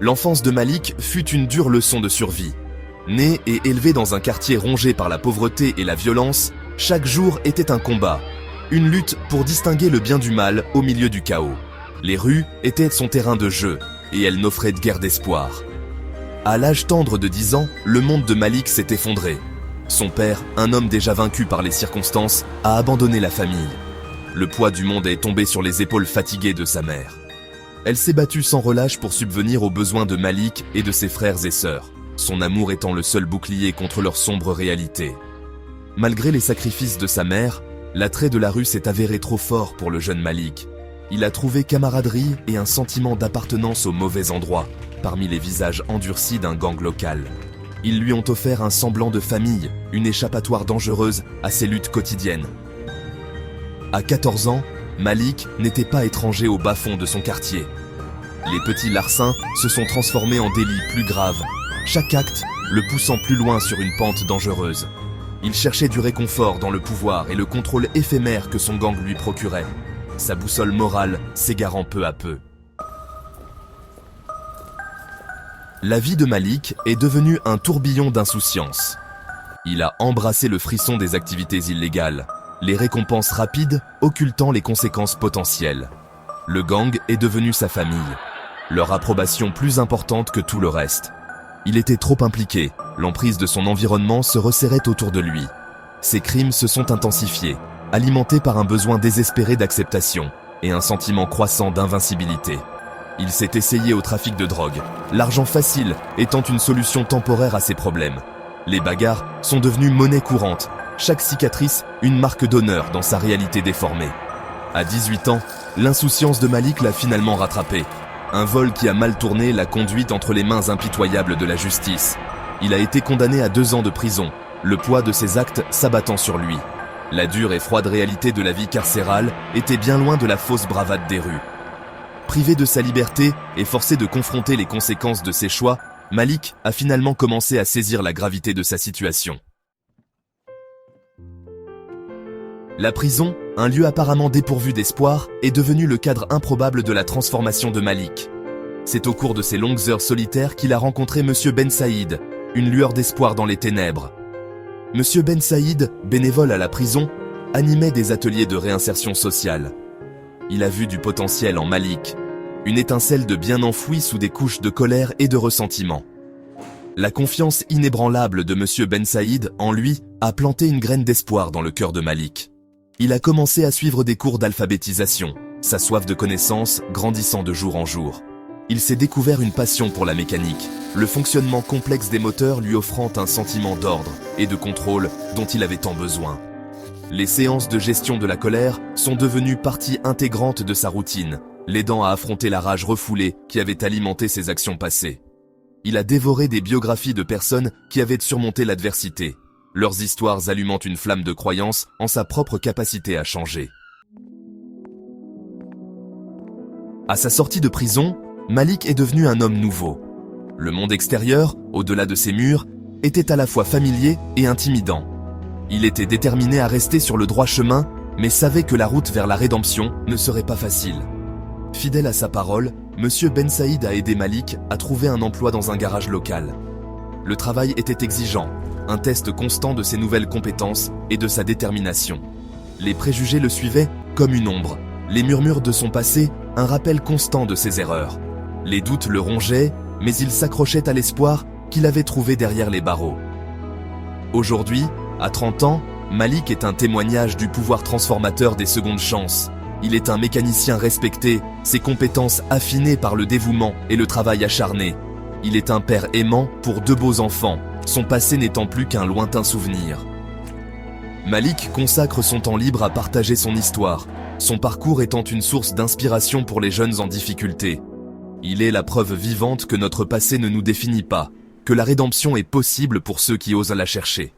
L'enfance de Malik fut une dure leçon de survie. Né et élevé dans un quartier rongé par la pauvreté et la violence, chaque jour était un combat. Une lutte pour distinguer le bien du mal au milieu du chaos. Les rues étaient son terrain de jeu, et elles n'offraient guère d'espoir. À l'âge tendre de 10 ans, le monde de Malik s'est effondré. Son père, un homme déjà vaincu par les circonstances, a abandonné la famille. Le poids du monde est tombé sur les épaules fatiguées de sa mère. Elle s'est battue sans relâche pour subvenir aux besoins de Malik et de ses frères et sœurs, son amour étant le seul bouclier contre leur sombre réalité. Malgré les sacrifices de sa mère, l'attrait de la rue s'est avéré trop fort pour le jeune Malik. Il a trouvé camaraderie et un sentiment d'appartenance au mauvais endroit, parmi les visages endurcis d'un gang local. Ils lui ont offert un semblant de famille, une échappatoire dangereuse à ses luttes quotidiennes. À 14 ans, Malik n'était pas étranger au bas-fond de son quartier. Les petits larcins se sont transformés en délits plus graves, chaque acte le poussant plus loin sur une pente dangereuse. Il cherchait du réconfort dans le pouvoir et le contrôle éphémère que son gang lui procurait, sa boussole morale s'égarant peu à peu. La vie de Malik est devenue un tourbillon d'insouciance. Il a embrassé le frisson des activités illégales, les récompenses rapides occultant les conséquences potentielles. Le gang est devenu sa famille, leur approbation plus importante que tout le reste. Il était trop impliqué, l'emprise de son environnement se resserrait autour de lui. Ses crimes se sont intensifiés, alimentés par un besoin désespéré d'acceptation et un sentiment croissant d'invincibilité. Il s'est essayé au trafic de drogue, l'argent facile étant une solution temporaire à ses problèmes. Les bagarres sont devenues monnaie courante, chaque cicatrice une marque d'honneur dans sa réalité déformée. À 18 ans, l'insouciance de Malik l'a finalement rattrapé. Un vol qui a mal tourné l'a conduit entre les mains impitoyables de la justice. Il a été condamné à 2 ans de prison, le poids de ses actes s'abattant sur lui. La dure et froide réalité de la vie carcérale était bien loin de la fausse bravade des rues. Privé de sa liberté et forcé de confronter les conséquences de ses choix, Malik a finalement commencé à saisir la gravité de sa situation. La prison, un lieu apparemment dépourvu d'espoir, est devenu le cadre improbable de la transformation de Malik. C'est au cours de ces longues heures solitaires qu'il a rencontré Monsieur Ben Saïd, une lueur d'espoir dans les ténèbres. Monsieur Ben Saïd, bénévole à la prison, animait des ateliers de réinsertion sociale. Il a vu du potentiel en Malik, une étincelle de bien enfouie sous des couches de colère et de ressentiment. La confiance inébranlable de Monsieur Ben Saïd en lui a planté une graine d'espoir dans le cœur de Malik. Il a commencé à suivre des cours d'alphabétisation, sa soif de connaissance grandissant de jour en jour. Il s'est découvert une passion pour la mécanique, le fonctionnement complexe des moteurs lui offrant un sentiment d'ordre et de contrôle dont il avait tant besoin. Les séances de gestion de la colère sont devenues partie intégrante de sa routine, l'aidant à affronter la rage refoulée qui avait alimenté ses actions passées. Il a dévoré des biographies de personnes qui avaient surmonté l'adversité, leurs histoires allumant une flamme de croyance en sa propre capacité à changer. À sa sortie de prison, Malik est devenu un homme nouveau. Le monde extérieur, au-delà de ses murs, était à la fois familier et intimidant. Il était déterminé à rester sur le droit chemin, mais savait que la route vers la rédemption ne serait pas facile. Fidèle à sa parole, Monsieur Ben Saïd a aidé Malik à trouver un emploi dans un garage local. Le travail était exigeant, un test constant de ses nouvelles compétences et de sa détermination. Les préjugés le suivaient comme une ombre, les murmures de son passé, un rappel constant de ses erreurs. Les doutes le rongeaient, mais il s'accrochait à l'espoir qu'il avait trouvé derrière les barreaux. Aujourd'hui, à 30 ans, Malik est un témoignage du pouvoir transformateur des secondes chances. Il est un mécanicien respecté, ses compétences affinées par le dévouement et le travail acharné. Il est un père aimant pour 2 beaux enfants, son passé n'étant plus qu'un lointain souvenir. Malik consacre son temps libre à partager son histoire, son parcours étant une source d'inspiration pour les jeunes en difficulté. Il est la preuve vivante que notre passé ne nous définit pas, que la rédemption est possible pour ceux qui osent la chercher.